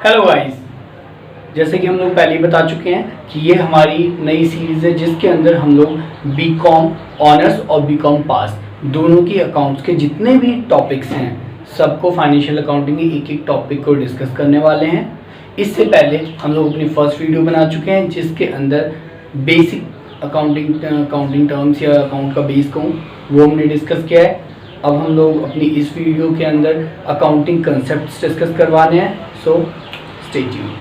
Hello guys, जैसे कि हम लोग पहले ही बता चुके हैं कि ये हमारी नई सीरीज़ है जिसके अंदर हम लोग बीकॉम ऑनर्स और बीकॉम पास दोनों की अकाउंट्स के जितने भी टॉपिक्स हैं सबको फाइनेंशियल अकाउंटिंग के एक एक टॉपिक को डिस्कस करने वाले हैं। इससे पहले हम लोग अपनी फर्स्ट वीडियो बना चुके हैं जिसके अंदर बेसिक अकाउंटिंग टर्म्स या अकाउंट का बेस कहूँ वो हमने डिस्कस किया है। अब हम लोग अपनी इस वीडियो के अंदर अकाउंटिंग कंसेप्ट्स डिस्कस करवाने हैं, सो स्टे ट्यून्ड।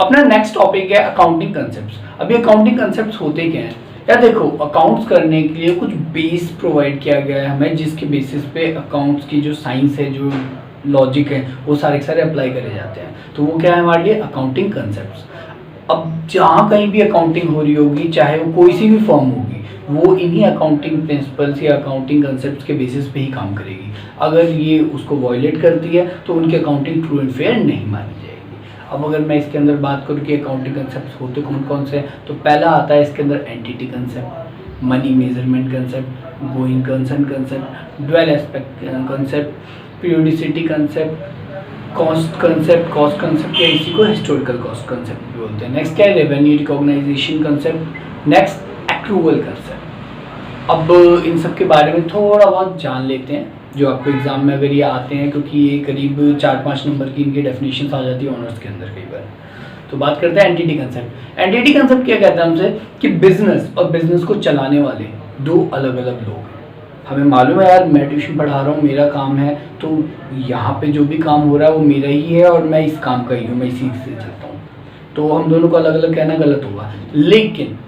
अपना नेक्स्ट टॉपिक है अकाउंटिंग कंसेप्ट्स। अभी अकाउंटिंग कंसेप्ट्स होते क्या हैं यार, देखो अकाउंट्स करने के लिए कुछ बेस प्रोवाइड किया गया है हमें, जिसके बेसिस पे अकाउंट्स की जो साइंस है, जो लॉजिक है, वो सारे के सारे अप्लाई करे जाते हैं। तो वो क्या है हमारे लिए अकाउंटिंग कंसेप्ट्स। अब जहाँ कहीं भी अकाउंटिंग हो रही होगी, चाहे वो कोई सी भी फर्म होगी, वो इन्हीं अकाउंटिंग प्रिंसिपल्स या अकाउंटिंग कंसेप्ट्स के बेसिस पे ही काम करेगी। अगर ये उसको वॉयलेट करती है तो उनकी अकाउंटिंग ट्रू एंड फेयर नहीं मानी जाएगी। अब अगर मैं इसके अंदर बात करूँ कि अकाउंटिंग कंसेप्ट्स होते कौन कौन से हैं, तो पहला आता है इसके अंदर entity concept, money measurement concept, going concern concept, dual aspect concept, periodicity concept, cost concept या इसी को हिस्टोरिकल कॉस्ट कंसेप्ट भी बोलते हैं। नेक्स्ट क्या है revenue recognition concept, next accrual concept. अब इन सब के बारे में थोड़ा बहुत जान लेते हैं जो आपको एग्जाम में अगर ये आते हैं, क्योंकि ये करीब 4-5 नंबर की इनकी डेफिनेशन आ जाती है ऑनर्स के अंदर कई बार। तो बात करते हैं एंटिटी कंसेप्ट। एंटिटी कंसेप्ट क्या कहता है हमसे कि बिजनेस और बिजनेस को चलाने वाले दो अलग अलग लोग हैं। हमें मालूम है यार, मैं ट्यूशन पढ़ा रहा हूँ, मेरा काम है, तो यहाँ पे जो भी काम हो रहा है वो मेरा ही है और मैं इस काम का ही हूँ, मैं इसी से चलता हूँ। तो हम दोनों को अलग अलग कहना गलत होगा। लेकिन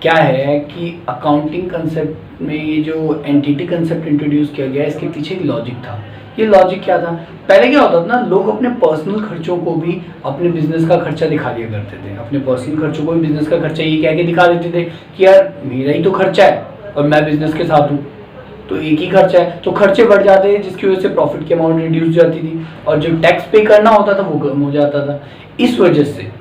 क्या है कि अकाउंटिंग कंसेप्ट में ये जो एंटिटी कंसेप्ट इंट्रोड्यूस किया गया, इसके पीछे एक लॉजिक था। ये लॉजिक क्या था, पहले क्या होता था ना, लोग अपने पर्सनल खर्चों को भी अपने बिजनेस का खर्चा दिखा दिया करते थे। अपने पर्सनल खर्चों को भी बिजनेस का खर्चा ये कह के दिखा देते थे कि यार मेरा ही तो खर्चा है और मैं बिजनेस के साथ हूँ, तो एक ही खर्चा है। तो खर्चे बढ़ जाते हैं जिसकी वजह से प्रॉफिट की अमाउंट रिड्यूस जाती थी और जो टैक्स पे करना होता था वो कम हो जाता था। इस वजह से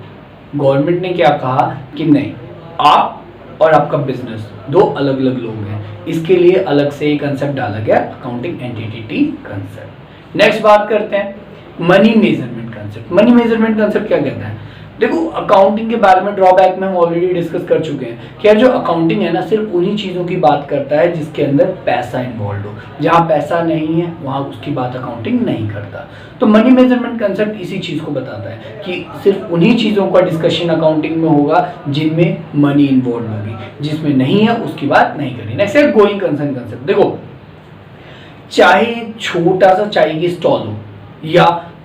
गवर्नमेंट ने क्या कहा कि नहीं, आप और आपका बिजनेस दो अलग अलग लोग हैं, इसके लिए अलग से एक कंसेप्ट डाला गया, अकाउंटिंग एंटिटी कंसेप्ट। नेक्स्ट बात करते हैं money measurement concept. Money measurement concept क्या कहता है, देखो अकाउंटिंग के बारे में ड्रॉबैक में हम ऑलरेडी डिस्कस कर चुके हैं कि यार जो अकाउंटिंग है ना, सिर्फ उन्हीं चीज़ों की बात करता है जिसके अंदर पैसा इन्वॉल्व हो। जहाँ पैसा नहीं है वहाँ उसकी बात अकाउंटिंग नहीं करता। तो मनी मेजरमेंट कंसेप्ट इसी चीज़ को बताता है कि सिर्फ उन्हीं चीज़ों का डिस्कशन अकाउंटिंग में होगा जिनमें मनी इन्वॉल्व होगी, जिसमें नहीं है उसकी बात नहीं करनी। नेक्स्ट है गोइंग कंसर्न कंसेप्ट। देखो चाहे छोटा सा चाय की स्टॉल हो या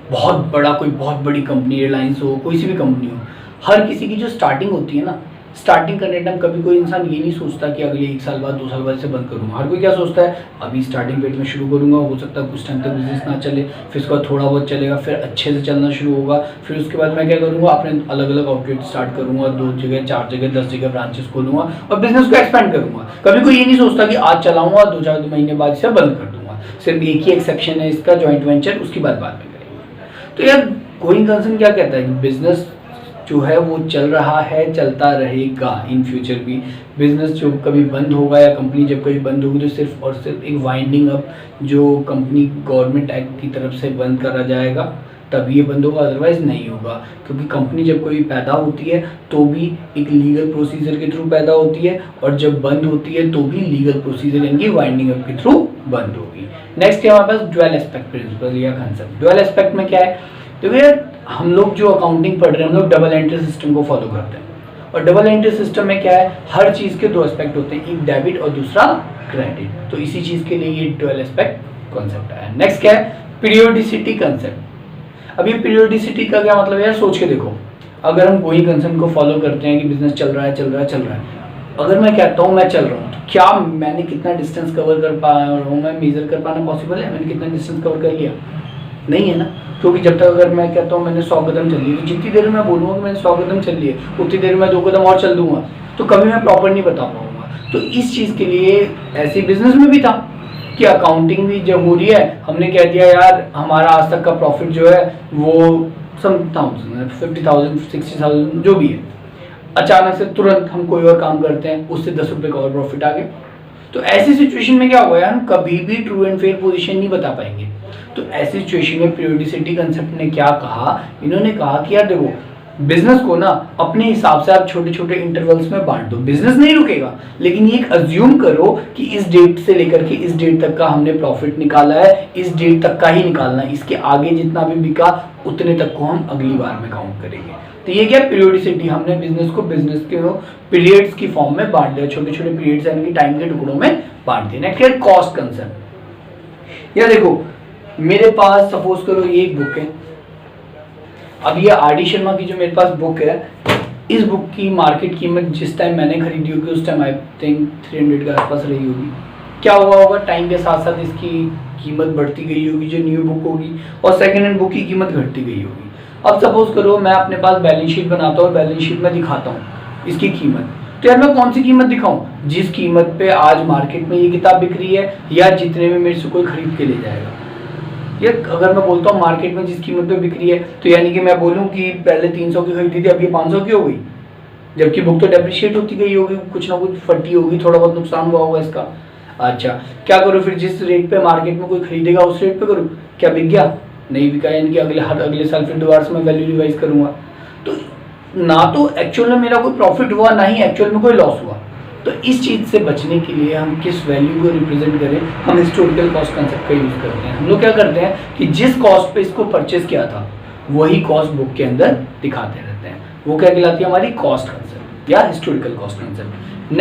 बहुत बड़ा कोई बहुत बड़ी कंपनी, एयरलाइंस हो, कोई सी भी कंपनी हो, हर किसी की जो स्टार्टिंग होती है ना, स्टार्टिंग करने टाइम कभी कोई इंसान ये नहीं सोचता कि अगले 1 साल बाद 2 साल बाद से बंद करूँगा। हर कोई क्या सोचता है, अभी स्टार्टिंग पेट में शुरू करूँगा, हो सकता है कुछ टाइम तक बिजनेस ना चले, फिर उसके बाद थोड़ा बहुत चलेगा, फिर अच्छे से चलना शुरू होगा, फिर उसके बाद मैं क्या करूँगा, अपने अलग अलग आउटलेट स्टार्ट करूँगा, 2 जगह 4 जगह 10 जगह ब्रांचेस खोलूँगा और बिजनेस को एक्सपेंड करूँगा। कभी कोई ये नहीं सोचता कि आज चलाऊँगा, 2-4 महीने बाद इसे बंद कर दूँगा। सिर्फ एक ही एक्सेप्शन है इसका, जॉइंट वेंचर, उसकी बात बाद में। तो यार गोइंग कंसर्न क्या कहता है कि बिजनेस जो है वो चल रहा है, चलता रहेगा इन फ्यूचर भी। बिजनेस जो कभी बंद होगा या कंपनी जब कभी बंद होगी तो सिर्फ और सिर्फ एक वाइंडिंग अप जो कंपनी गवर्नमेंट एक्ट की तरफ से बंद करा जाएगा तभी ये बंद होगा, अदरवाइज नहीं होगा। क्योंकि कंपनी जब कोई पैदा होती है तो भी एक लीगल प्रोसीजर के थ्रू पैदा होती है और जब बंद होती है तो भी लीगल प्रोसीजर इनकी वाइंडिंग अप के थ्रू बंद होगी। नेक्स्ट है हमारे पास ड्वेल एस्पेक्ट प्रिंसिपल या कंसेप्ट। ड्वेल एस्पेक्ट में क्या है, देखो यार हम लोग जो अकाउंटिंग पढ़ रहे हैं हम लोग डबल एंट्री सिस्टम को फॉलो करते हैं और डबल एंट्री सिस्टम में क्या है, हर चीज़ के 2 एस्पेक्ट होते हैं, एक डेबिट और दूसरा क्रेडिट। तो इसी चीज़ के लिए ये ड्वेल एस्पेक्ट कॉन्सेप्ट है। नेक्स्ट क्या है पीरियोडिसिटी कंसेप्ट। अब ये पीरियोडिसिटी का क्या मतलब है यार, सोच के देखो, अगर हम गोइंग कंसर्न को फॉलो करते हैं कि बिजनेस चल रहा है, अगर मैं कहता हूँ मैं चल रहा हूँ, तो क्या मैंने कितना डिस्टेंस कवर कर पा रहा हूँ, मैं मेजर कर पाना पॉसिबल है, मैंने कितना डिस्टेंस कवर कर लिया, नहीं है ना। क्योंकि जब तक अगर मैं कहता हूँ मैंने 100 कदम चल लिए, तो जितनी देर में मैं बोलूँगा कि मैंने 100 कदम चल लिए, उतनी देर में 2 कदम और चल दूंगा, तो कभी मैं प्रॉपर नहीं बता पाऊंगा। तो इस चीज़ के लिए ऐसे बिजनेस में भी था कि अकाउंटिंग भी जब हो रही है, हमने कह दिया यार हमारा आज तक का प्रॉफिट जो है वो सम 50,000 60,000 जो भी है, अचानक से तुरंत हम कोई और काम करते हैं, उससे 10 रुपये का और प्रॉफिट आ गया। तो ऐसी सिचुएशन में क्या होगा यार, हम कभी भी ट्रू एंड फेयर पोजीशन नहीं बता पाएंगे। तो ऐसी सिचुएशन में पीरियोडिसिटी कंसेप्ट ने क्या कहा, इन्होंने कहा कि यार देखो बिजनेस को ना अपने हिसाब से आप छोटे छोटे इंटरवल्स में बांट दो, बिजनेस नहीं रुकेगा, लेकिन ये अज्यूम करो कि इस डेट से लेकर के इस डेट तक का हमने प्रॉफिट निकाला है, इस डेट तक का ही निकालना है, इसके आगे जितना भी बिका उतने तक को हम अगली बार में काउंट करेंगे। तो ये क्या पीरियोडिसिटी, हमने बिजनेस को बिजनेस के पीरियड्स की फॉर्म में बांट दिया, छोटे छोटे पीरियड्स यानी कि टाइम के टुकड़ों में बांट दिया। नेक्स्ट है कॉस्ट कंसेप्ट। या देखो मेरे पास सपोज करो ये एक बुक है, अब ये आर.डी. शर्मा की जो मेरे पास बुक है, इस बुक की मार्केट कीमत जिस टाइम मैंने खरीदी होगी उस टाइम आई थिंक 300 के आसपास रही होगी। क्या हुआ होगा, टाइम के साथ साथ इसकी कीमत बढ़ती गई होगी जो न्यू बुक होगी, और सेकेंड हैंड बुक की कीमत घटती गई होगी। अब सपोज करो मैं अपने पास बैलेंस शीट बनाता हूँ और बैलेंस शीट में दिखाता हूँ इसकी कीमत, तो यार मैं कौन सी कीमत दिखाऊँ, जिस कीमत पे आज मार्केट में ये किताब बिक रही है या जितने में मेरे से कोई खरीद के ले जाएगा। ये अगर मैं बोलता हूँ मार्केट में जिस कीमत पे बिक रही है, तो यानी कि मैं बोलूँ कि पहले 300 की खरीदी थी अब ये 500 की हो गई, जबकि बुक तो डेप्रिशिएट होती गई होगी, कुछ ना कुछ फटी होगी, थोड़ा बहुत नुकसान हुआ होगा इसका। अच्छा क्या करूँ फिर, जिस रेट पे मार्केट में कोई खरीदेगा उस रेट पे करूँ, क्या बिक गया, नहीं बिका, यानी कि अगले साल फिर दोबारा से मैं वैल्यू रिवाइज करूँगा। तो ना तो एक्चुअल में मेरा कोई प्रॉफिट हुआ, ना ही एक्चुअल में कोई लॉस हुआ। तो इस चीज़ से बचने के लिए हम किस वैल्यू को रिप्रेजेंट करें, हम हिस्टोरिकल कॉस्ट कंसेप्ट का यूज़ करते हैं। हम लोग क्या करते हैं कि जिस कॉस्ट पे इसको परचेज किया था वही कॉस्ट बुक के अंदर दिखाते रहते हैं, वो क्या कहलाती है हमारी कॉस्ट कंसेप्ट या हिस्टोरिकल कॉस्ट कंसेप्ट।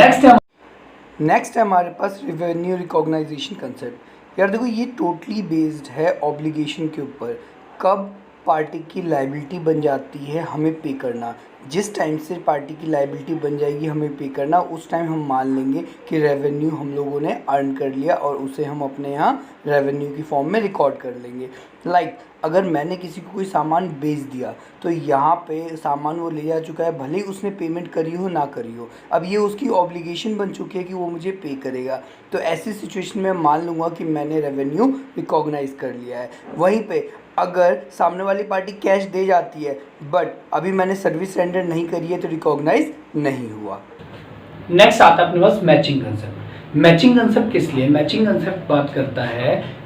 नेक्स्ट है हमारे पास रेवेन्यू रिकॉग्नाइजेशन कंसेप्ट। यार देखो ये टोटली बेस्ड है ऑब्लिगेशन के ऊपर, कब पार्टी की लायबिलिटी बन जाती है हमें पे करना, जिस टाइम से पार्टी की लायबिलिटी बन जाएगी हमें पे करना, उस टाइम हम मान लेंगे कि रेवेन्यू हम लोगों ने अर्न कर लिया और उसे हम अपने यहाँ रेवेन्यू की फॉर्म में रिकॉर्ड कर लेंगे। लाइक अगर मैंने किसी को कोई सामान बेच दिया तो यहाँ पे सामान वो ले जा चुका है, भले ही उसने पेमेंट करी हो ना करी हो, अब ये उसकी ऑब्लिगेशन बन चुकी है कि वो मुझे पे करेगा। तो ऐसी सिचुएशन में मान लूँगा कि मैंने रेवेन्यू रिकॉग्नाइज कर लिया है। वहीं पे अगर सामने वाली पार्टी कैश दे जाती है बट अभी मैंने सर्विस रेंडर नहीं करी है तो रिकॉग्नाइज नहीं हुआ। नेक्स्ट आता है अपने पास मैचिंग कंसेप्ट। मैचिंग कंसेप्ट किस लिए, मैचिंग कंसेप्ट बात करता है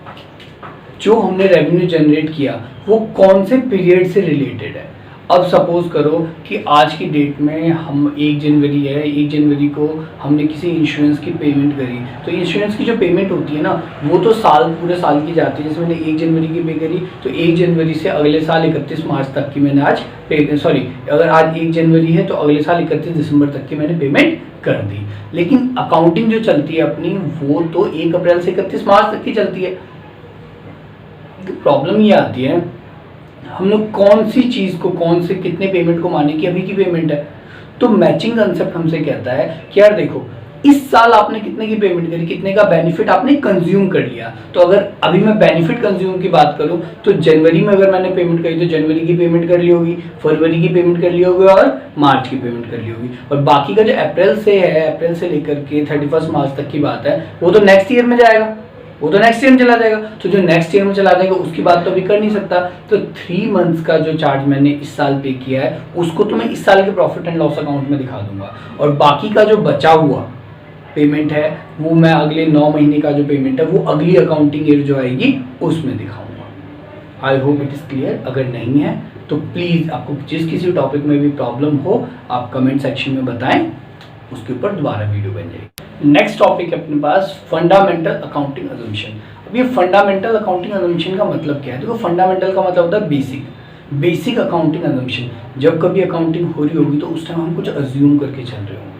जो हमने रेवेन्यू जनरेट किया वो कौन से पीरियड से रिलेटेड है। अब सपोज करो कि आज की डेट में हम 1 जनवरी है, 1 जनवरी को हमने किसी इंश्योरेंस की पेमेंट करी, तो इंश्योरेंस की जो पेमेंट होती है ना वो तो पूरे साल की जाती है। जैसे मैंने 1 जनवरी की पे करी तो 1 जनवरी से अगले साल 31 मार्च तक की मैंने आज अगर आज 1 जनवरी है तो अगले साल 31 दिसंबर तक की मैंने पेमेंट कर दी। लेकिन अकाउंटिंग जो चलती है अपनी वो तो 1 अप्रैल से 31 मार्च तक की चलती है। प्रॉब्लम ये आती है हम लोग कौन सी चीज़ को, कौन से कितने पेमेंट को माने कि अभी की पेमेंट है। तो मैचिंग कंसेप्ट हमसे कहता है कि यार देखो इस साल आपने कितने की पेमेंट करी, कितने का बेनिफिट आपने कंज्यूम कर लिया। तो अगर अभी मैं बेनिफिट कंज्यूम की बात करूं तो जनवरी में अगर मैंने पेमेंट करी तो जनवरी की पेमेंट कर ली होगी, फरवरी की पेमेंट कर ली होगी और मार्च की पेमेंट कर ली होगी। और बाकी का जो अप्रैल से है, अप्रैल से लेकर के 31 मार्च तक की बात है वो तो नेक्स्ट ईयर में जाएगा, वो तो नेक्स्ट ईयर में चला जाएगा। तो जो नेक्स्ट ईयर में चला जाएगा उसकी बात तो अभी कर नहीं सकता। तो 3 मंथ्स का जो चार्ज मैंने इस साल पे किया है उसको तो मैं इस साल के प्रॉफिट एंड लॉस अकाउंट में दिखा दूंगा, और बाकी का जो बचा हुआ पेमेंट है वो मैं अगले 9 महीने का जो पेमेंट है वो अगली अकाउंटिंग ईयर जो आएगी उसमें दिखाऊंगा। I hope it is clear. अगर नहीं है तो प्लीज़ आपको जिस किसी टॉपिक में भी प्रॉब्लम हो आप कमेंट सेक्शन में बताएं, उसके ऊपर दोबारा वीडियो बन जाएगी। नेक्स्ट टॉपिक है अपने पास फंडामेंटल अकाउंटिंग अजम्पशन। अब ये फंडामेंटल अकाउंटिंग अजम्पशन का मतलब क्या है, देखो फंडामेंटल का मतलब होता है बेसिक अकाउंटिंग अजम्पशन। जब कभी अकाउंटिंग हो रही होगी तो उस टाइम हम कुछ अज्यूम करके चल रहे होंगे।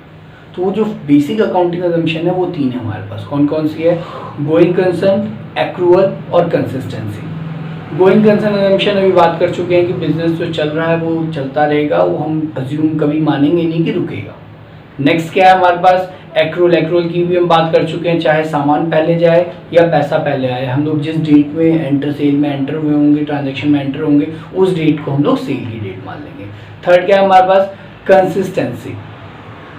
तो वो जो बेसिक अकाउंटिंग अजम्पशन है वो 3 है हमारे पास। कौन कौन सी है, गोइंग कंसर्न, एक्रूअल और कंसिस्टेंसी। गोइंग कंसर्न अजम्पशन अभी बात कर चुके हैं कि बिजनेस जो चल रहा है वो चलता रहेगा, वो हम अज्यूम कभी मानेंगे नहीं कि रुकेगा। नेक्स्ट क्या है हमारे पास, एक्रोल की भी हम बात कर चुके हैं, चाहे सामान पहले जाए या पैसा पहले आए, हम लोग जिस डेट में सेल में एंटर हुए होंगे, ट्रांजेक्शन में एंटर होंगे, उस डेट को हम लोग सेल की डेट मान लेंगे। थर्ड क्या है हमारे पास, कंसिस्टेंसी।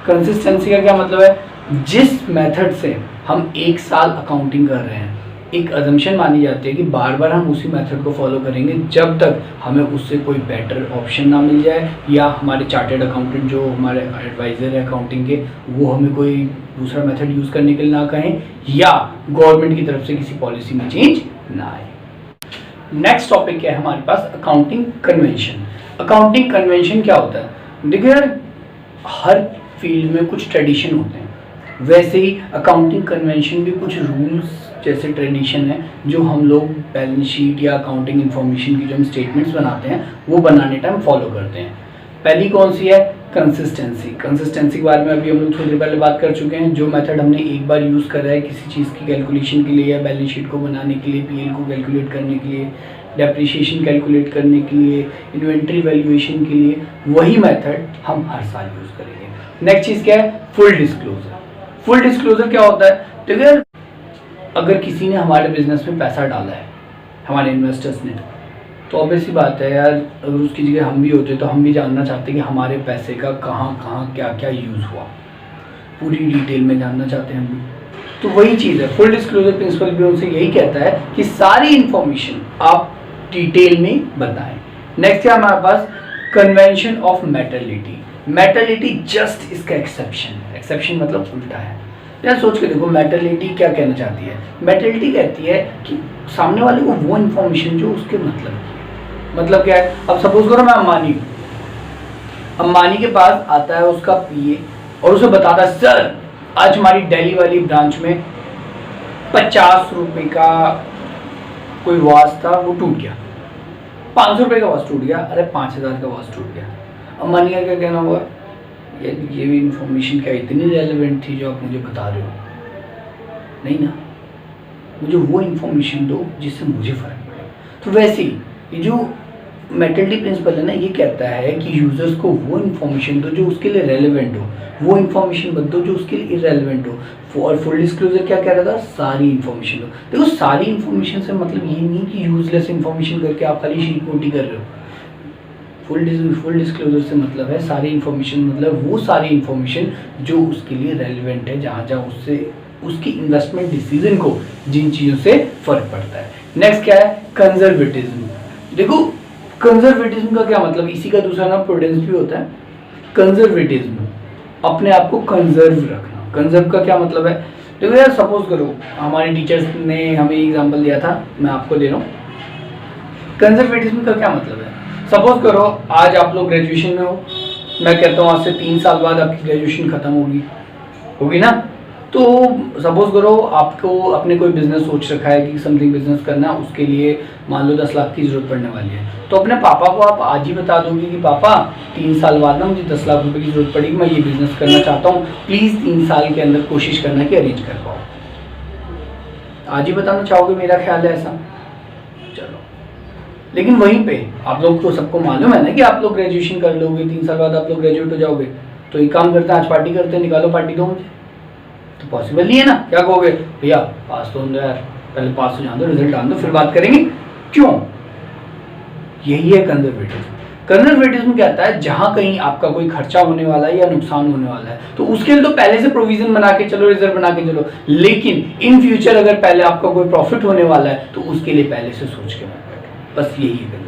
कंसिस्टेंसी का क्या मतलब है, जिस मेथड से हम एक साल अकाउंटिंग कर रहे हैं, एक अजम्पशन मानी जाती है कि बार बार हम उसी मेथड को फॉलो करेंगे जब तक हमें उससे कोई बेटर ऑप्शन ना मिल जाए, या हमारे चार्टर्ड अकाउंटेंट जो हमारे एडवाइज़र है अकाउंटिंग के, वो हमें कोई दूसरा मेथड यूज़ करने के लिए ना कहें, या गवर्नमेंट की तरफ से किसी पॉलिसी में चेंज ना आए। नेक्स्ट टॉपिक क्या है हमारे पास, अकाउंटिंग कन्वेंशन। अकाउंटिंग कन्वेंशन क्या होता है, देखिए यार हर फील्ड में कुछ ट्रेडिशन होते हैं, वैसे ही अकाउंटिंग कन्वेंशन भी कुछ रूल्स जैसे ट्रेडिशन है जो हम लोग बैलेंस शीट या अकाउंटिंग इन्फॉर्मेशन की जो हम स्टेटमेंट्स बनाते हैं वो बनाने टाइम फॉलो करते हैं। पहली कौन सी है, कंसिस्टेंसी। कंसिस्टेंसी के बारे में अभी हम लोग थोड़ी देर पहले बात कर चुके हैं। जो मेथड हमने एक बार यूज़ करा है किसी चीज़ की कैलकुलेशन के लिए, या बैलेंस शीट को बनाने के लिए, पीएल को कैलकुलेट करने के लिए, डेप्रिसिएशन कैलकुलेट करने के लिए, इन्वेंट्री वैल्यूएशन के लिए, वही मेथड हम हर साल यूज़ करेंगे। नेक्स्ट चीज़ क्या है, फुल डिस्क्लोजर। फुल डिस्क्लोजर क्या होता है, देखिए अगर किसी ने हमारे बिजनेस में पैसा डाला है, हमारे इन्वेस्टर्स ने, तो ऑब्वियसली बात है यार, अगर उसकी जगह हम भी होते तो हम भी जानना चाहते कि हमारे पैसे का कहाँ कहाँ क्या क्या यूज़ हुआ, पूरी डिटेल में जानना चाहते हैं हम भी। तो वही चीज़ है, फुल डिस्क्लोजर प्रिंसिपल भी उनसे यही कहता है कि सारी इन्फॉर्मेशन आप डिटेल में बताएं। नेक्स्ट है हमारे पास कन्वेंशन ऑफ मेटलिटी। मेटलिटी जस्ट इसका एक्सेप्शन, एक्सेप्शन मतलब उल्टा है। यार सोच के देखो, मेटलिटी क्या कहना चाहती है, मेटलिटी कहती है कि सामने वाले को वो इन्फॉर्मेशन जो उसके मतलब क्या है। अब सपोज करो मैं अंबानी हूँ, अंबानी के पास आता है उसका पीए और उसे बताता है सर आज हमारी दिल्ली वाली ब्रांच में 50 रुपये का कोई वास था वो टूट गया, 500 रुपये का वास टूट गया, अरे 5000 का वास टूट गया। अंबानी का क्या कहना हुआ, ये भी इंफॉर्मेशन क्या इतनी रेलेवेंट थी जो आप मुझे बता रहे हो, नहीं ना, मुझे वो इन्फॉर्मेशन दो जिससे मुझे फ़र्क पड़े। तो वैसे ही ये जो मेटलिटी प्रिंसिपल है ना, ये कहता है कि यूज़र्स को वो इन्फॉर्मेशन दो जो उसके लिए रेलेवेंट हो, वो इन्फॉर्मेशन मत दो जो उसके लिए इरेलेवेंट हो। और फुल डिस्क्लोजर क्या कह रहा था, सारी इन्फॉर्मेशन दो। देखो सारी इन्फॉर्मेशन से मतलब ये नहीं कि यूजलेस इन्फॉर्मेशन करके आप खाली शीट मोटी कर रहे हो। फुल डिस्क्लोजर से मतलब है सारी इन्फॉर्मेशन, मतलब वो सारी इन्फॉर्मेशन जो उसके लिए रेलिवेंट है, जहाँ जहाँ उससे उसकी इन्वेस्टमेंट डिसीजन को जिन चीज़ों से फर्क पड़ता है। नेक्स्ट क्या है, कंजर्वेटिज्म। देखो कंजर्वेटिज्म का क्या मतलब, इसी का दूसरा नाम प्रूडेंस भी होता है। कंजर्वेटिज्म अपने आप को कंजर्व रखना। कंजर्व का क्या मतलब है, देखो यार सपोज करो हमारे टीचर्स ने हमें एग्जाम्पल दिया था, मैं आपको दे रहा हूँ। कंजर्वेटिज्म का क्या मतलब है, सपोज करो आज आप लोग ग्रेजुएशन में हो, मैं कहता हूँ आज से 3 साल बाद आपकी ग्रेजुएशन खत्म होगी ना। तो सपोज करो आपको अपने कोई बिजनेस सोच रखा है कि समथिंग बिजनेस करना, उसके लिए मान लो 10 लाख की ज़रूरत पड़ने वाली है। तो अपने पापा को आप आज ही बता दोगे कि पापा 3 साल बाद ना मुझे 10 लाख रुपए की ज़रूरत पड़ेगी, मैं ये बिज़नेस करना चाहता हूँ, प्लीज़ 3 साल के अंदर कोशिश करना कि अरेंज कर पाओ। आज ही बताना चाहोगे, मेरा ख्याल है ऐसा। चलो, लेकिन वहीं पे आप लोग को सबको मालूम है ना कि आप लोग ग्रेजुएशन कर लोगे, 3 साल बाद आप लोग ग्रेजुएट हो जाओगे। तो एक काम करते हैं, आज पार्टी करते हैं, निकालो पार्टी दो मुझे। तो पॉसिबल नहीं है ना। क्या कहोगे, भैया पास तो हो यार, पहले पास हो जाने दो, रिजल्ट आने दो, फिर बात करेंगे। क्यों, यही है कंजर्वेटिज्म। कंजर्वेटिज्म कहता है जहां कहीं आपका कोई खर्चा होने वाला है या नुकसान होने वाला है तो उसके लिए तो पहले से प्रोविजन बना के चलो, रिजर्व बना के चलो, लेकिन इन फ्यूचर अगर पहले आपका कोई प्रॉफिट होने वाला है तो उसके लिए पहले से सोच के मत बैठो। बस यही है।